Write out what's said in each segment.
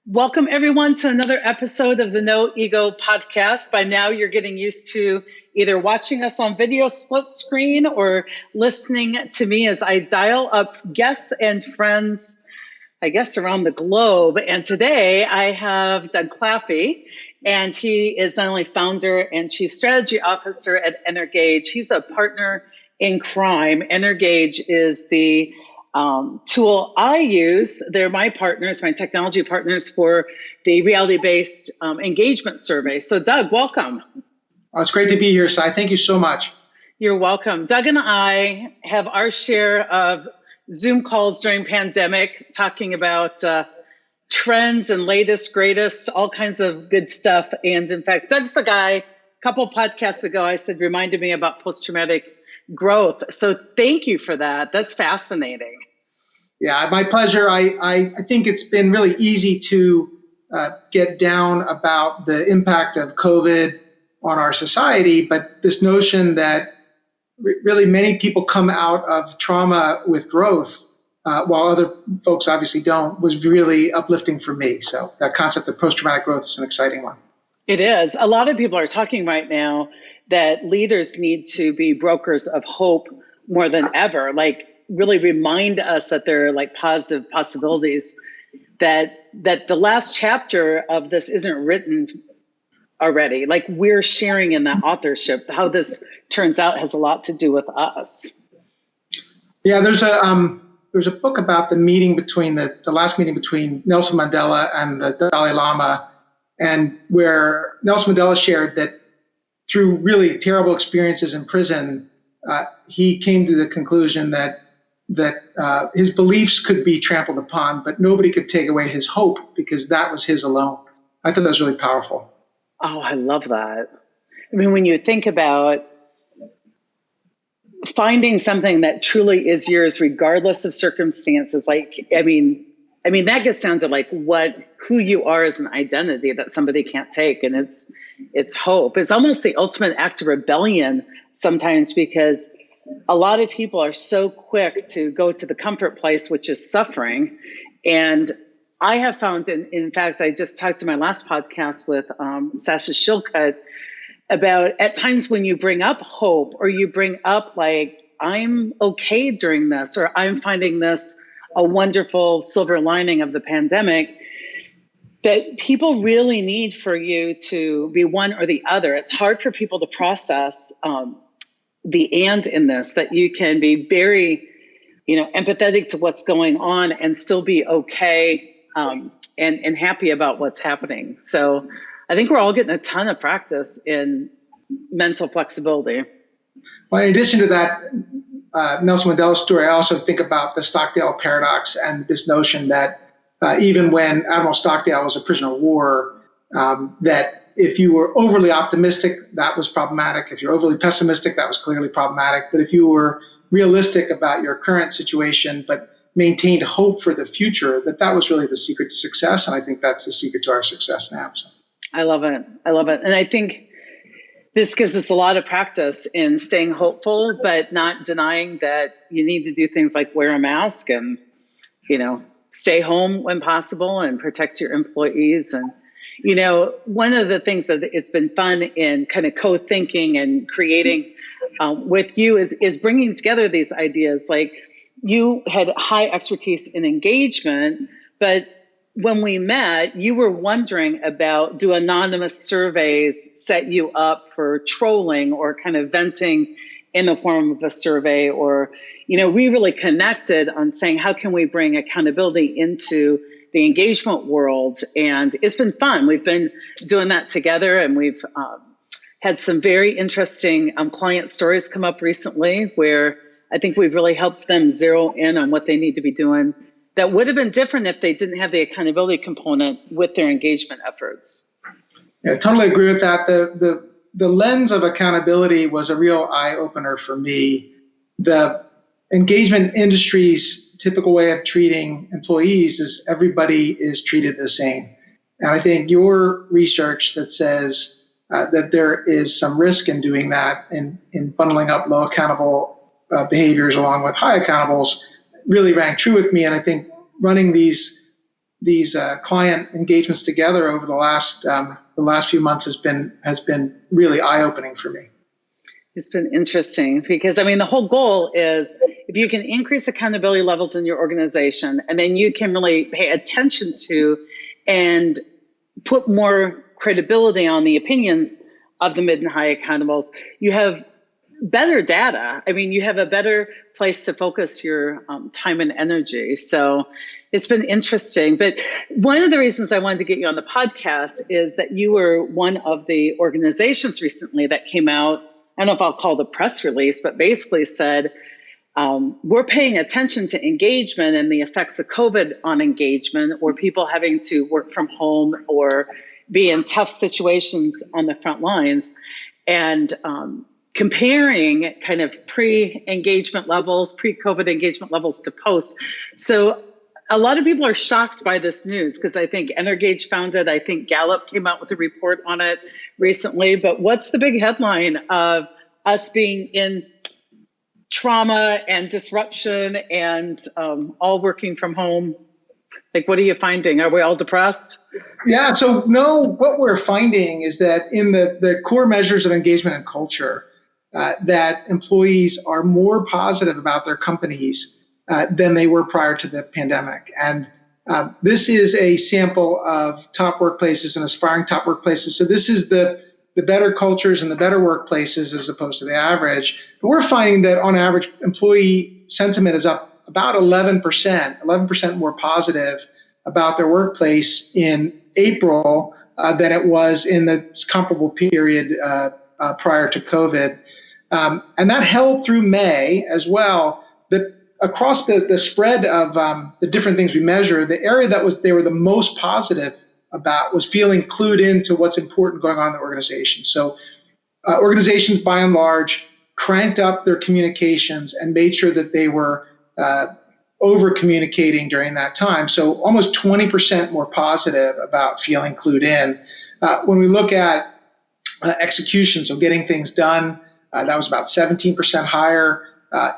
Welcome, everyone, to another episode of the No Ego podcast. By now, you're getting used to either watching us on video split screen or listening to me as I dial up guests and friends, I guess, around the globe. And today, I have Doug Claffey, and he is not only founder and chief strategy officer at Energage, he's a partner in crime. Energage is the tool I use. They're my partners, my technology partners for the reality-based engagement survey. So Doug, welcome. Oh, it's great to be here, Sai. Thank you so much. You're welcome. Doug and I have our share of Zoom calls during pandemic, talking about trends and latest, greatest, all kinds of good stuff. And in fact, Doug's the guy, a couple podcasts ago, I said, reminded me about post-traumatic growth. So thank you for that. That's fascinating. Yeah, my pleasure. I think it's been really easy to get down about the impact of COVID on our society, but this notion that really many people come out of trauma with growth, while other folks obviously don't, was really uplifting for me. So that concept of post-traumatic growth is an exciting one. It is. A lot of people are talking right now that leaders need to be brokers of hope more than ever, like really remind us that there are like positive possibilities, that the last chapter of this isn't written already. Like we're sharing in that authorship. How this turns out has a lot to do with us. Yeah, there's a book about the meeting between the last meeting between Nelson Mandela and the Dalai Lama, and where Nelson Mandela shared that through really terrible experiences in prison, he came to the conclusion that his beliefs could be trampled upon, but nobody could take away his hope because that was his alone. I thought that was really powerful. Oh, I love that. I mean, when you think about finding something that truly is yours, regardless of circumstances, like, I mean, that gets down to like who you are as an identity that somebody can't take. And it's hope. It's almost the ultimate act of rebellion sometimes, because a lot of people are so quick to go to the comfort place, which is suffering. And I have found, in fact, I just talked to my last podcast with Sasha Shilcutt about at times when you bring up hope, or you bring up like, I'm okay during this, or I'm finding this a wonderful silver lining of the pandemic, that people really need for you to be one or the other. It's hard for people to process the and in this, that you can be very, empathetic to what's going on and still be okay and happy about what's happening. So I think we're all getting a ton of practice in mental flexibility. Well, in addition to that, Nelson Mandela's story, I also think about the Stockdale Paradox and this notion that even when Admiral Stockdale was a prisoner of war, that if you were overly optimistic, that was problematic. If you're overly pessimistic, that was clearly problematic. But if you were realistic about your current situation, but maintained hope for the future, that was really the secret to success. And I think that's the secret to our success now. So. I love it. And I think this gives us a lot of practice in staying hopeful, but not denying that you need to do things like wear a mask and, stay home when possible and protect your employees. And, one of the things that it's been fun in kind of co-thinking and creating with you is bringing together these ideas. Like you had high expertise in engagement, but when we met, you were wondering about, do anonymous surveys set you up for trolling or kind of venting in the form of a survey? Or, we really connected on saying, how can we bring accountability into the engagement world? And it's been fun. We've been doing that together, and we've had some very interesting client stories come up recently where I think we've really helped them zero in on what they need to be doing that would have been different if they didn't have the accountability component with their engagement efforts. Yeah, I totally agree with that. The lens of accountability was a real eye-opener for me. The engagement industry's typical way of treating employees is everybody is treated the same. And I think your research that says that there is some risk in doing that, in bundling up low accountable behaviors along with high accountables, really rang true with me. And I think running these client engagements together over the last few months has been really eye-opening for me. It's been interesting because, I mean, the whole goal is if you can increase accountability levels in your organization, and then you can really pay attention to and put more credibility on the opinions of the mid and high accountables, you have better data. I mean, you have a better place to focus your time and energy. So it's been interesting. But one of the reasons I wanted to get you on the podcast is that you were one of the organizations recently that came out, I don't know if I'll call it a press release, but basically said, we're paying attention to engagement and the effects of COVID on engagement, or people having to work from home or be in tough situations on the front lines, and comparing kind of pre-engagement levels, pre-COVID engagement levels to post. So a lot of people are shocked by this news because I think Energage found it. I think Gallup came out with a report on it recently. But what's the big headline of us being in trauma and disruption and all working from home? Like, what are you finding? Are we all depressed? Yeah, so no, what we're finding is that in the core measures of engagement and culture, that employees are more positive about their companies than they were prior to the pandemic. And this is a sample of top workplaces and aspiring top workplaces. So this is the better cultures and the better workplaces as opposed to the average. But we're finding that on average, employee sentiment is up about 11% more positive about their workplace in April than it was in the comparable period prior to COVID. And that held through May as well. Across the spread of the different things we measure, the area that they were the most positive about was feeling clued into what's important going on in the organization. So organizations, by and large, cranked up their communications and made sure that they were over-communicating during that time. So almost 20% more positive about feeling clued in. When we look at execution, so getting things done, that was about 17% higher.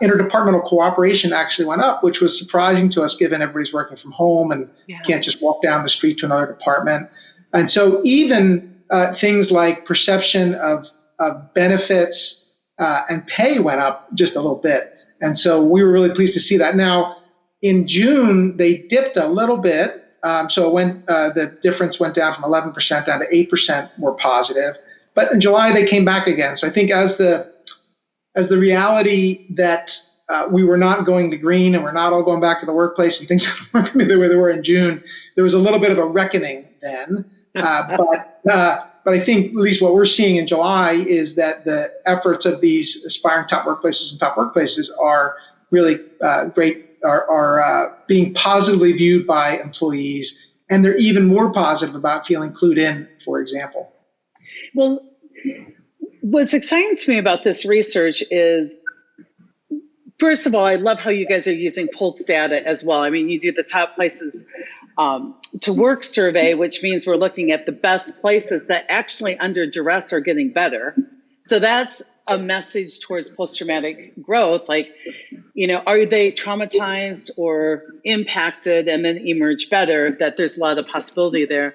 Interdepartmental cooperation actually went up, which was surprising to us given everybody's working from home and can't just walk down the street to another department. And so even things like perception of benefits and pay went up just a little bit. And so we were really pleased to see that. Now, in June, they dipped a little bit. So the difference went down from 11% down to 8% more positive. But in July, they came back again. So I think as the reality that we were not going to green and we're not all going back to the workplace and things weren't going to be the way they were in June, there was a little bit of a reckoning then. But I think at least what we're seeing in July is that the efforts of these aspiring top workplaces and top workplaces are really great, are being positively viewed by employees, and they're even more positive about feeling clued in, for example. Well, what's exciting to me about this research is, first of all, I love how you guys are using Pulse data as well. I mean, you do the top places to work survey, which means we're looking at the best places that actually under duress are getting better. So that's a message towards post-traumatic growth. Like, are they traumatized or impacted and then emerge better? That there's a lot of possibility there.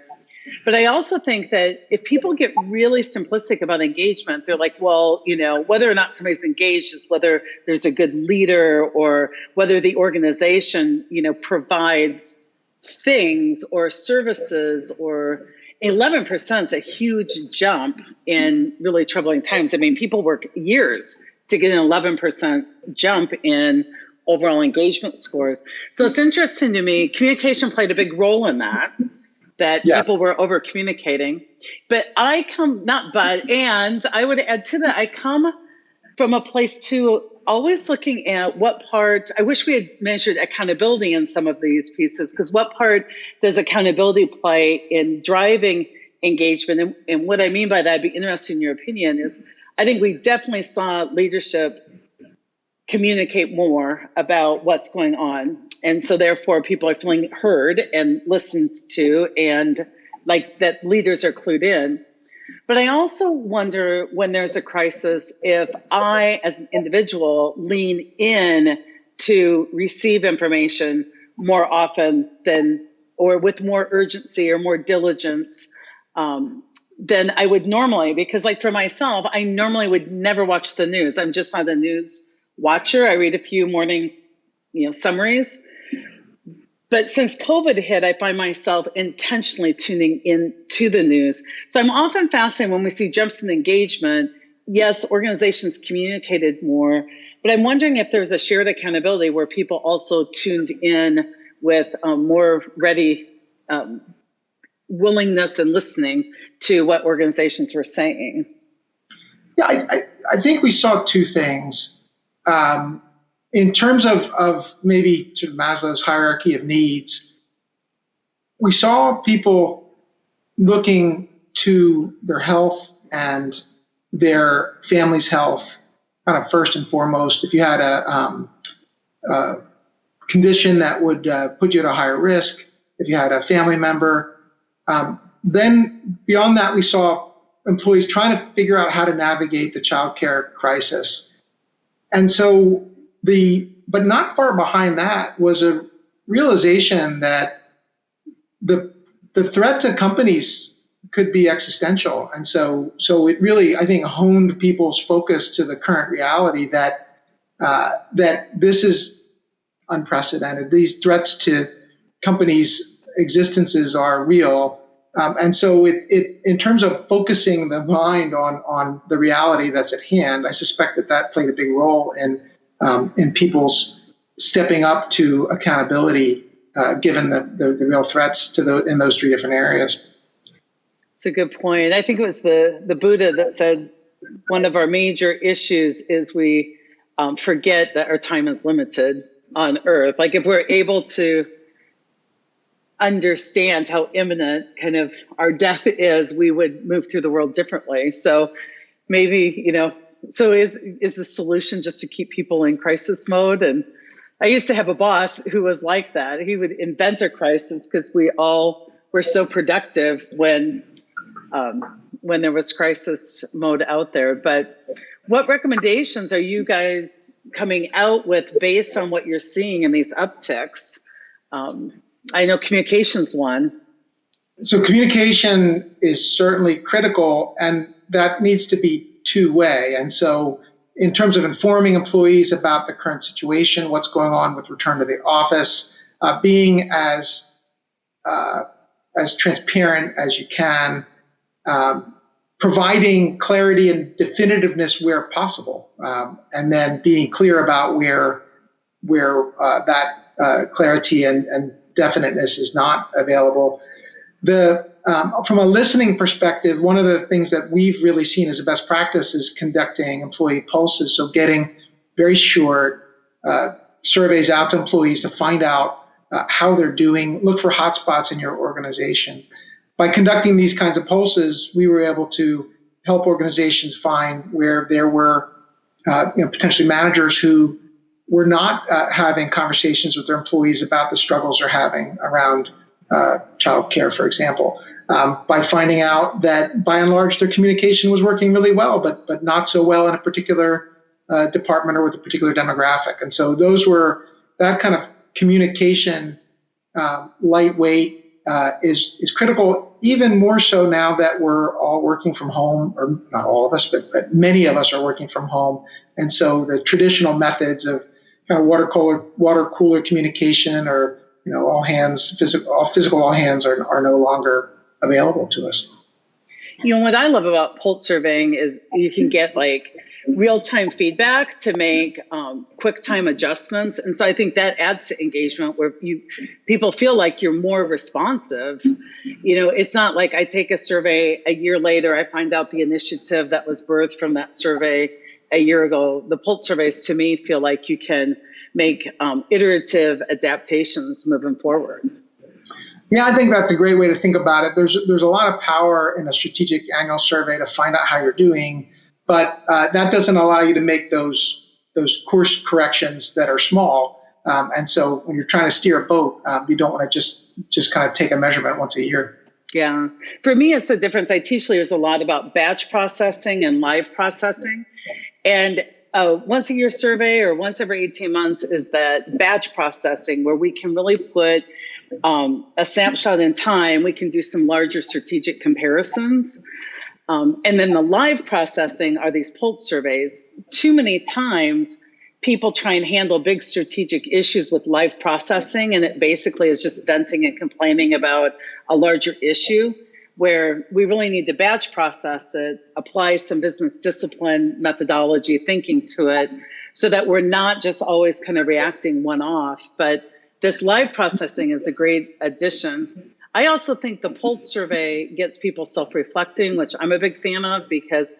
But I also think that if people get really simplistic about engagement, they're like, well, whether or not somebody's engaged is whether there's a good leader or whether the organization, provides things or services, or 11% is a huge jump in really troubling times. I mean, people work years to get an 11% jump in overall engagement scores. So it's interesting to me, communication played a big role in that people were over communicating. But I would add to that, I come from a place too, always looking at what part, I wish we had measured accountability in some of these pieces, because what part does accountability play in driving engagement? And what I mean by that, I'd be interested in your opinion, is I think we definitely saw leadership communicate more about what's going on. And so therefore people are feeling heard and listened to, and like that leaders are clued in. But I also wonder, when there's a crisis, if I, as an individual, lean in to receive information more often than or with more urgency or more diligence than I would normally. Because like for myself, I normally would never watch the news. I'm just not a news watcher. I read a few morning, summaries. But since COVID hit, I find myself intentionally tuning into the news. So I'm often fascinated when we see jumps in engagement. Yes, organizations communicated more, but I'm wondering if there's a shared accountability where people also tuned in with more ready willingness and listening to what organizations were saying. Yeah, I think we saw two things. In terms of maybe to Maslow's hierarchy of needs, we saw people looking to their health and their family's health kind of first and foremost. If you had a condition that would put you at a higher risk, if you had a family member, then beyond that, we saw employees trying to figure out how to navigate the childcare crisis. And so but not far behind that was a realization that the threat to companies could be existential. And so it really, I think, honed people's focus to the current reality that this is unprecedented. These threats to companies' existences are real. And so it in terms of focusing the mind on the reality that's at hand, I suspect that played a big role in people's stepping up to accountability, given the real threats in those three different areas. It's a good point. I think it was the Buddha that said one of our major issues is we forget that our time is limited on Earth. Like if we're able to understand how imminent kind of our death is, we would move through the world differently. So maybe, so is the solution just to keep people in crisis mode? And I used to have a boss who was like that. He would invent a crisis because we all were so productive when there was crisis mode out there. But what recommendations are you guys coming out with based on what you're seeing in these upticks? I know communication's one. So communication is certainly critical, and that needs to be two-way. And so in terms of informing employees about the current situation, what's going on with return to the office, being as transparent as you can, providing clarity and definitiveness where possible, and then being clear about where that clarity and definiteness is not available. From a listening perspective, one of the things that we've really seen as a best practice is conducting employee pulses. So getting very short surveys out to employees to find out how they're doing, look for hotspots in your organization. By conducting these kinds of pulses, we were able to help organizations find where there were potentially managers who were not having conversations with their employees about the struggles they're having around child care, for example, by finding out that by and large their communication was working really well, but not so well in a particular department or with a particular demographic. And so that kind of communication, lightweight, is critical, even more so now that we're all working from home, or not all of us, but many of us are working from home. And so the traditional methods of kind of water cooler communication, or all hands, physical all hands are no longer available to us. What I love about pulse surveying is you can get like real-time feedback to make quick time adjustments. And so I think that adds to engagement where people feel like you're more responsive. It's not like I take a survey a year later, I find out the initiative that was birthed from that survey a year ago. The pulse surveys to me feel like you can make iterative adaptations moving forward. Yeah, I think that's a great way to think about it. There's a lot of power in a strategic annual survey to find out how you're doing, but that doesn't allow you to make those course corrections that are small. And so when you're trying to steer a boat, you don't want to just kind of take a measurement once a year. Yeah. For me, it's the difference. I teach leaders a lot about batch processing and live processing. And once a year survey or once every 18 months is that batch processing where we can really put a snapshot in time, we can do some larger strategic comparisons. And then the live processing are these pulse surveys. Too many times, people try and handle big strategic issues with live processing, and it basically is just venting and complaining about a larger issue, where we really need to batch process it, apply some business discipline methodology thinking to it, so that we're not just always kind of reacting one-off. But this live processing is a great addition. I also think the pulse survey gets people self-reflecting, which I'm a big fan of, because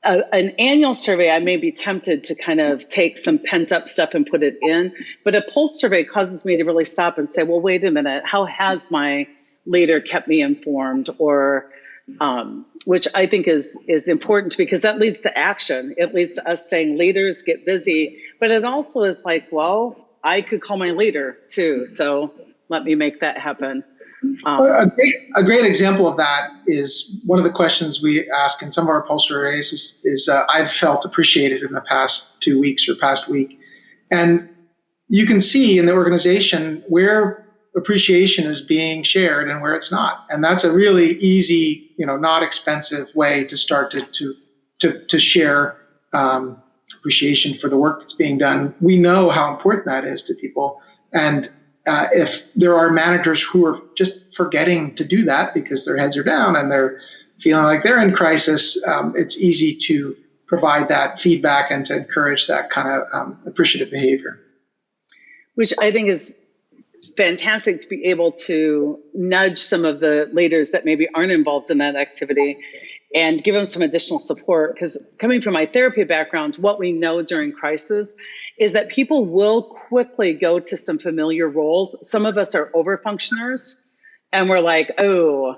an annual survey, I may be tempted to kind of take some pent up stuff and put it in, but a pulse survey causes me to really stop and say, well, wait a minute, how has my leader kept me informed? Or which I think is important, because that leads to action. It leads to us saying, leaders, get busy. But it also is like, well, I could call my leader too, so let me make that happen. A great example of that is one of the questions we ask in some of our pulse surveys is I've felt appreciated in the past 2 weeks or past week. And you can see in the organization where appreciation is being shared and where it's not. And that's a really easy, not expensive way to start to share appreciation for the work that's being done. We know how important that is to people. And if there are managers who are just forgetting to do that because their heads are down and they're feeling like they're in crisis, it's easy to provide that feedback and to encourage that kind of appreciative behavior. Which I think is fantastic, to be able to nudge some of the leaders that maybe aren't involved in that activity and give them some additional support. Because coming from my therapy background, what we know during crisis is that people will quickly go to some familiar roles. Some of us are overfunctioners, and we're like, oh,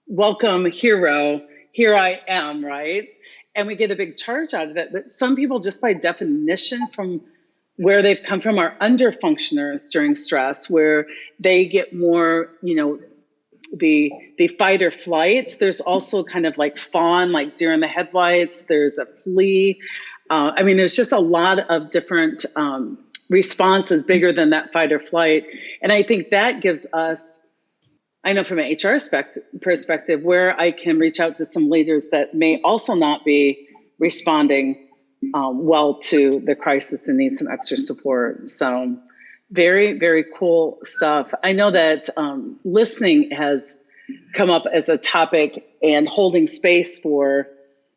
welcome, hero, here I am, right? And we get a big charge out of it. But some people, just by definition, from where they've come from, are underfunctioners during stress, where they get more, the fight or flight. There's also kind of like fawn, like deer in the headlights. There's a flee. There's just a lot of different responses bigger than that fight or flight. And I think that gives us, I know from an HR perspective, where I can reach out to some leaders that may also not be responding well to the crisis and need some extra support. So very, very cool stuff. I know that listening has come up as a topic, and holding space for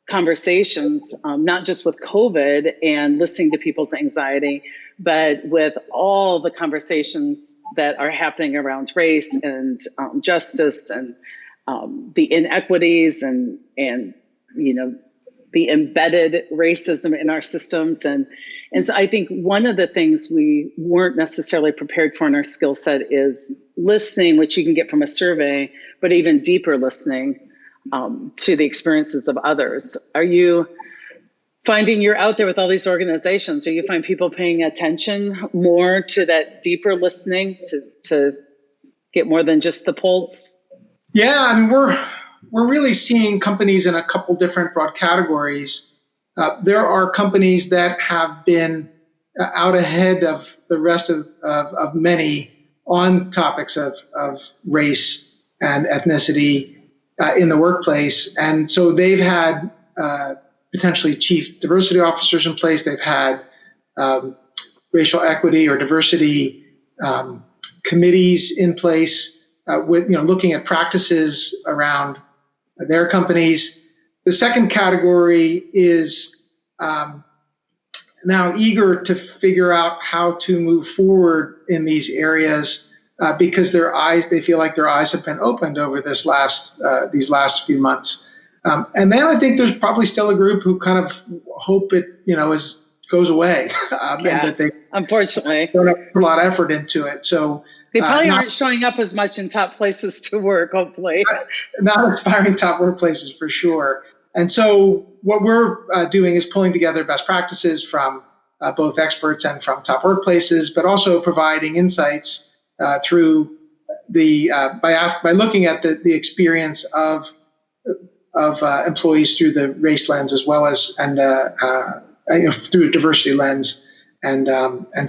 conversations, not just with COVID and listening to people's anxiety, but with all the conversations that are happening around race and justice and the inequities and the embedded racism in our systems. And so I think one of the things we weren't necessarily prepared for in our skill set is listening, which you can get from a survey, but even deeper listening to the experiences of others. Are you finding you're out there with all these organizations? Do you find people paying attention more to that deeper listening to get more than just the pulse? Yeah, we're really seeing companies in a couple different broad categories. There are companies that have been out ahead of the rest of many on topics of race and ethnicity in the workplace. And so they've had potentially chief diversity officers in place. They've had racial equity or diversity committees in place with looking at practices around their companies. The second category is now eager to figure out how to move forward in these areas because they feel like their eyes have been opened over these last few months. And then I think there's probably still a group who kind of hope it goes away, and that they unfortunately don't have to put a lot of effort into it. So they probably aren't showing up as much in top places to work, hopefully. Not inspiring top workplaces for sure. And so what we're doing is pulling together best practices from both experts and from top workplaces, but also providing insights through by looking at the experience of employees through the race lens as well as through a diversity lens, and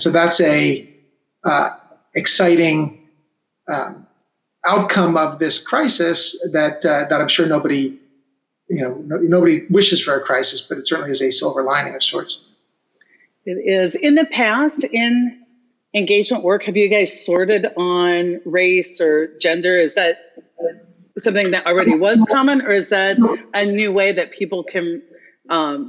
so that's exciting outcome of this crisis that I'm sure nobody wishes for a crisis, but it certainly is a silver lining of sorts. It is. In the past, in engagement work, have you guys sorted on race or gender? Is that something that already was common, or is that a new way that people can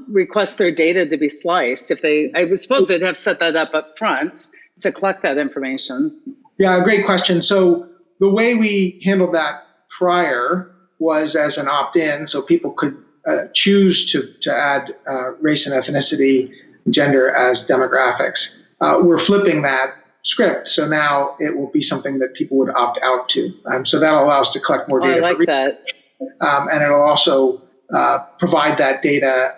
request their data to be sliced? I was supposed to have set that up front to collect that information. Yeah, great question. So the way we handled that prior was as an opt-in, so people could choose to add race and ethnicity, gender as demographics. We're flipping that script, so now it will be something that people would opt out to. So that'll allow us to collect more data. I like that. And it'll also provide that data.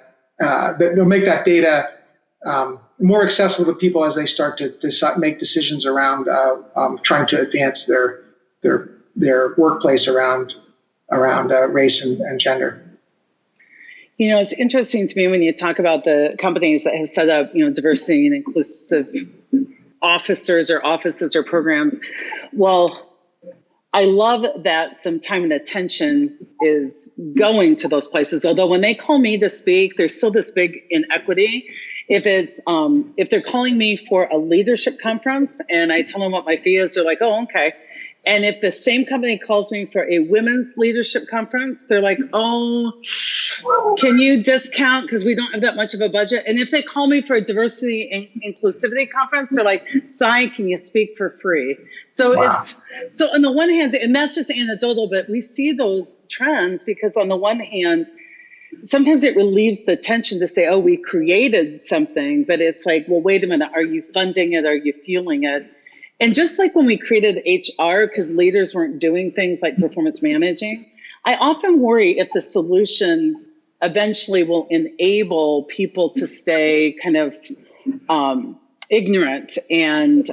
They'll make that data more accessible to people as they start to make decisions around trying to advance their workplace around race and gender. It's interesting to me when you talk about the companies that have set up, diversity and inclusive officers or offices or programs. Well, I love that some time and attention is going to those places. Although when they call me to speak, there's still this big inequity. If they're calling me for a leadership conference and I tell them what my fee is, they're like, oh, okay. And if the same company calls me for a women's leadership conference, they're like, oh, can you discount because we don't have that much of a budget? And if they call me for a diversity and inclusivity conference, they're like, Sai, can you speak for free? So wow. So on the one hand, and that's just anecdotal, but we see those trends because on the one hand, sometimes it relieves the tension to say, oh, we created something, but it's like, well, wait a minute, are you funding it? Are you fueling it? And just like when we created HR, because leaders weren't doing things like performance managing, I often worry if the solution eventually will enable people to stay kind of ignorant and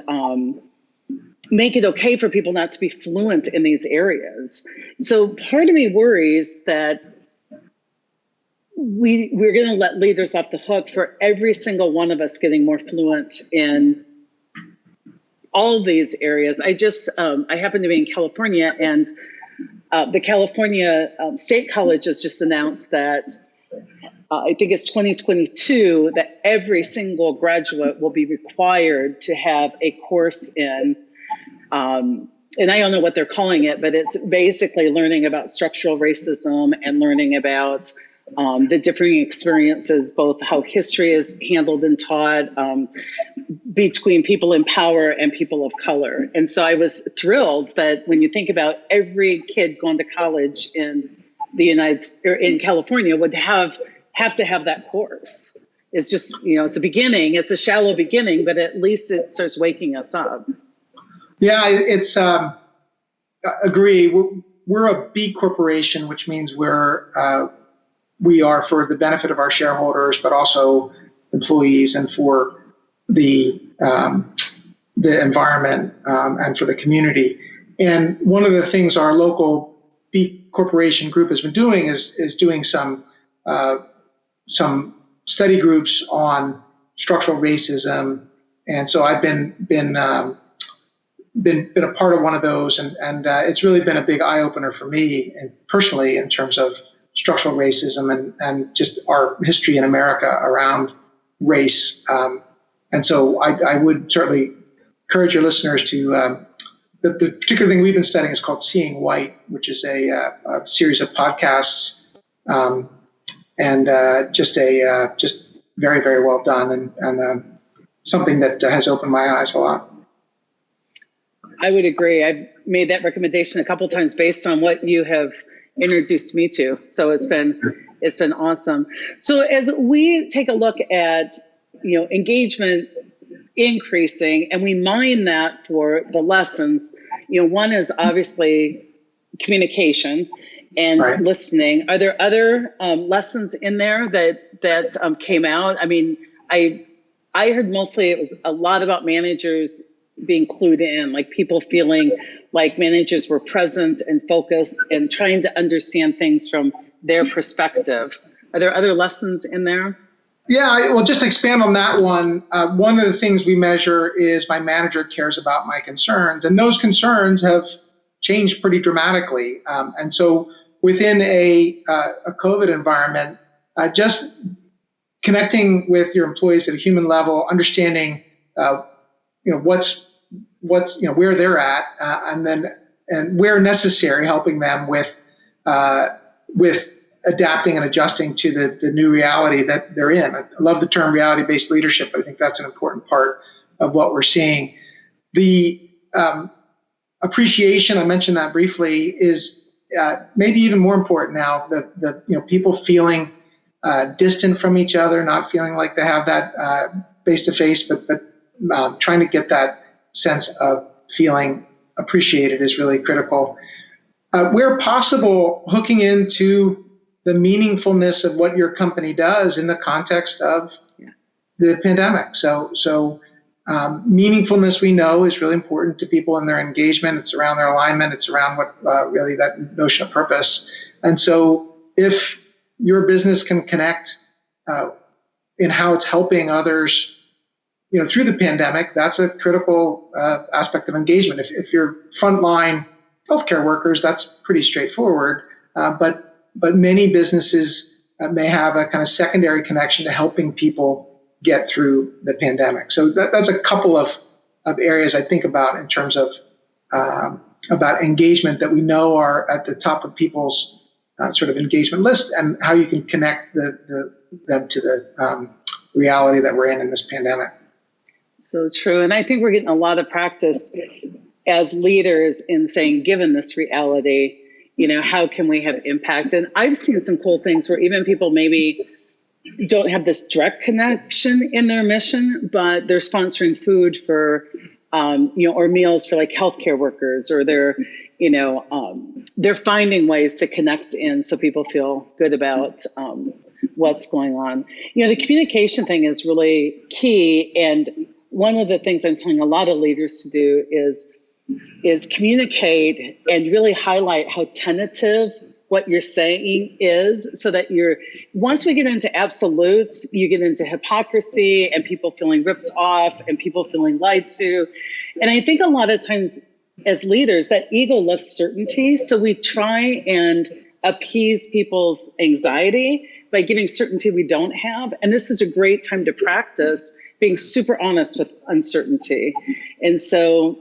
make it okay for people not to be fluent in these areas. So part of me worries that we're going to let leaders off the hook for every single one of us getting more fluent in all of these areas. I happen to be in California, and the California State College has just announced that I think it's 2022 that every single graduate will be required to have a course in, and I don't know what they're calling it, but it's basically learning about structural racism and learning about the differing experiences, both how history is handled and taught between people in power and people of color. And so I was thrilled that when you think about every kid going to college in the in California would have to have that course. It's just, it's a beginning. It's a shallow beginning, but at least it starts waking us up. Yeah, it's agree. We're a B corporation, which means we are for the benefit of our shareholders, but also employees and for the environment and for the community. And one of the things our local B corporation group has been doing is doing some study groups on structural racism. And so I've been a part of one of those, and it's really been a big eye opener for me and personally in terms of structural racism and just our history in America around race. And so I would certainly encourage your listeners to, the particular thing we've been studying is called Seeing White, which is a series of podcasts and just very, very well done and something that has opened my eyes a lot. I would agree. I've made that recommendation a couple of times based on what you have introduced me to. So it's been awesome. So as we take a look at, engagement increasing and we mine that for the lessons, one is obviously communication and right. Listening. Are there other lessons in there that came out? I mean, I heard mostly it was a lot about managers being clued in, like people feeling like managers were present and focused and trying to understand things from their perspective. Are there other lessons in there? Well, just to expand on that one, one of the things we measure is my manager cares about my concerns, and those concerns have changed pretty dramatically. And so within a COVID environment, just connecting with your employees at a human level, understanding what's where they're at, and where necessary, helping them with adapting and adjusting to the new reality that they're in. I love the term reality-based leadership. I think that's an important part of what we're seeing. The appreciation, I mentioned that briefly, is maybe even more important now. The people feeling distant from each other, not feeling like they have that face-to-face, but trying to get that sense of feeling appreciated is really critical. Where possible, hooking into the meaningfulness of what your company does in the context of the pandemic. So meaningfulness, we know, is really important to people in their engagement. It's around their alignment. It's around what really that notion of purpose. And so if your business can connect in how it's helping others, through the pandemic, that's a critical aspect of engagement. If you're frontline healthcare workers, that's pretty straightforward. But many businesses may have a kind of secondary connection to helping people get through the pandemic. So that's a couple of areas I think about in terms of about engagement that we know are at the top of people's sort of engagement list, and how you can connect them to the reality that we're in this pandemic. So true. And I think we're getting a lot of practice as leaders in saying, given this reality, how can we have impact? And I've seen some cool things where even people maybe don't have this direct connection in their mission, but they're sponsoring food for, or meals for like healthcare workers, or they're finding ways to connect in so people feel good about what's going on. The communication thing is really key. And one of the things I'm telling a lot of leaders to do is communicate and really highlight how tentative what you're saying is, so that once we get into absolutes, you get into hypocrisy and people feeling ripped off and people feeling lied to. And I think a lot of times as leaders, that ego loves certainty. So we try and appease people's anxiety by giving certainty we don't have. And this is a great time to practice being super honest with uncertainty. And so,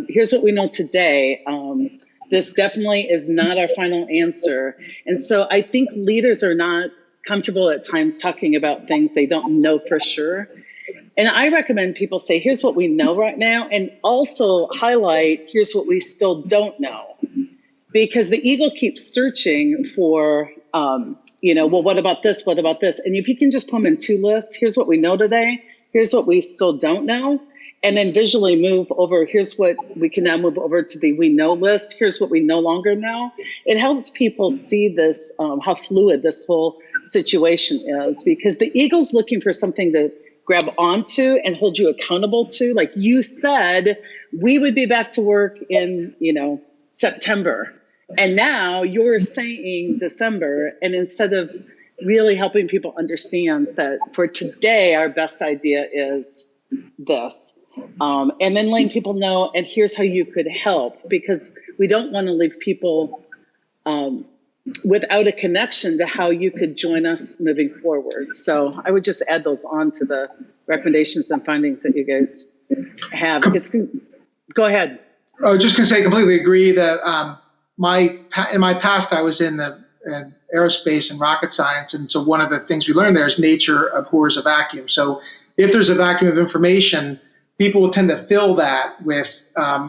here's what we know today. This definitely is not our final answer. And so I think leaders are not comfortable at times talking about things they don't know for sure. And I recommend people say, here's what we know right now, and also highlight, here's what we still don't know. Because the ego keeps searching for, well, what about this? What about this? And if you can just put them in two lists, here's what we know today, here's what we still don't know, and then visually move over, here's what we can now move over to the we know list, here's what we no longer know. It helps people see this, how fluid this whole situation is, because the ego's looking for something to grab onto and hold you accountable to. Like you said, we would be back to work in, September. And now you're saying December. And instead of really helping people understand that for today, our best idea is this. And then letting people know, and here's how you could help, because we don't want to leave people without a connection to how you could join us moving forward. So I would just add those on to the recommendations and findings that you guys have. Go ahead. I was just going to say, completely agree that in my past, I was in aerospace and rocket science. And so one of the things we learned there is nature abhors a vacuum. So if there's a vacuum of information, people will tend to fill that with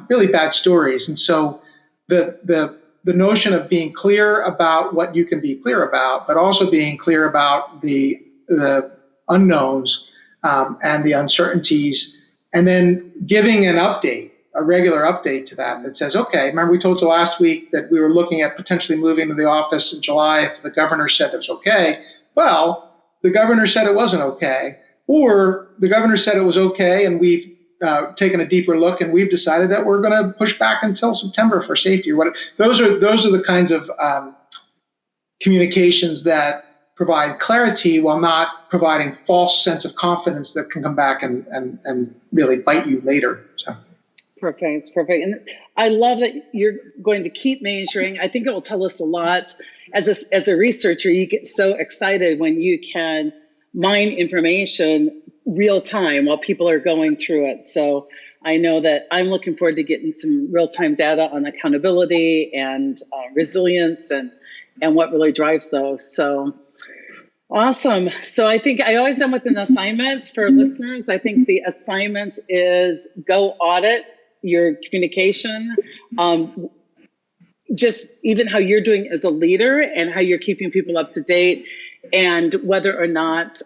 really bad stories. And so the notion of being clear about what you can be clear about, but also being clear about the unknowns and the uncertainties, and then giving an update, a regular update to that says, okay, remember we told you last week that we were looking at potentially moving to the office in July if the governor said it was okay. Well, the governor said it wasn't okay, or the governor said it was okay, and we've taken a deeper look, and we've decided that we're going to push back until September for safety or whatever. Those are the kinds of communications that provide clarity while not providing false sense of confidence that can come back and really bite you later. So. Perfect. And I love that you're going to keep measuring. I think it will tell us a lot. As a researcher, you get so excited when you can mine information real time while people are going through it. So I know that I'm looking forward to getting some real time data on accountability and resilience and what really drives those. So awesome. So I think I always end with an assignment for listeners. I think the assignment is go audit your communication, just even how you're doing as a leader and how you're keeping people up to date, and whether or not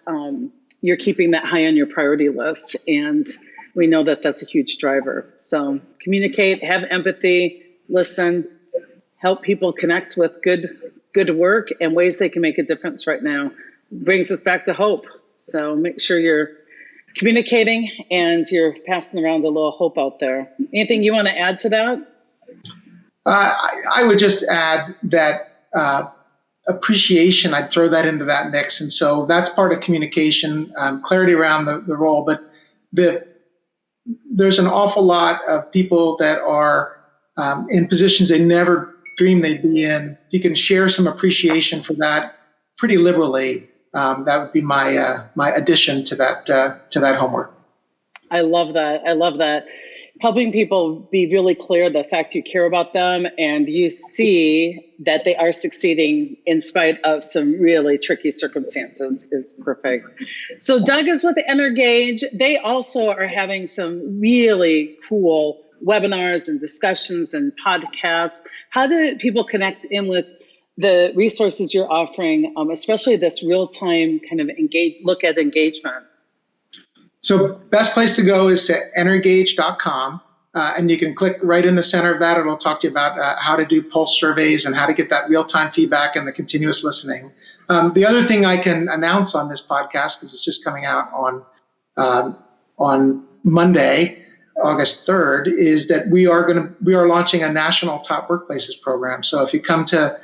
you're keeping that high on your priority list. And we know that that's a huge driver. So communicate, have empathy, listen, help people connect with good work and ways they can make a difference right now. Brings us back to hope. So make sure you're communicating and you're passing around a little hope out there. Anything you want to add to that? I would just add that appreciation, I'd throw that into that mix. And so that's part of communication, clarity around the role. But there's an awful lot of people that are in positions they never dreamed they'd be in. If you can share some appreciation for that pretty liberally, that would be my addition to that homework. I love that. Helping people be really clear the fact you care about them and you see that they are succeeding in spite of some really tricky circumstances is perfect. So Doug is with Energage. They also are having some really cool webinars and discussions and podcasts. How do people connect in with the resources you're offering, especially this real-time kind of look at engagement? So best place to go is to energage.com, and you can click right in the center of that. It'll talk to you about how to do pulse surveys and how to get that real-time feedback and the continuous listening. The other thing I can announce on this podcast, because it's just coming out on Monday, August 3rd, is that we are launching a national Top Workplaces program. So if you come to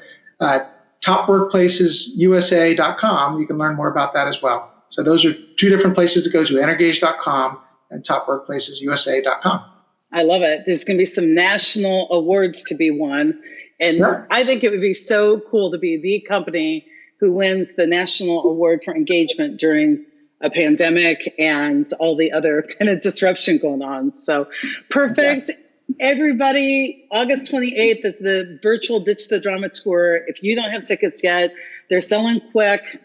topworkplacesusa.com, you can learn more about that as well. So those are two different places to go to, energage.com and topworkplacesusa.com. I love it. There's going to be some national awards to be won. And yeah. I think it would be so cool to be the company who wins the national award for engagement during a pandemic and all the other kind of disruption going on. So perfect. Yeah. Everybody, August 28th is the virtual Ditch the Drama tour. If you don't have tickets yet, they're selling quick.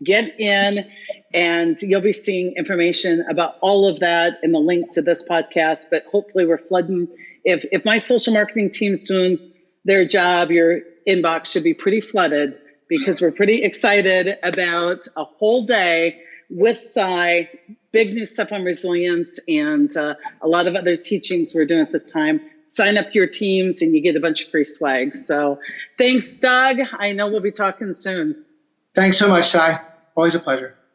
Get in, and you'll be seeing information about all of that in the link to this podcast. But hopefully we're flooding. If my social marketing team's doing their job, your inbox should be pretty flooded because we're pretty excited about a whole day with Cy, big new stuff on resilience, and a lot of other teachings we're doing at this time. Sign up your teams and you get a bunch of free swag. So thanks, Doug. I know we'll be talking soon. Thanks so much, Cy. Always a pleasure.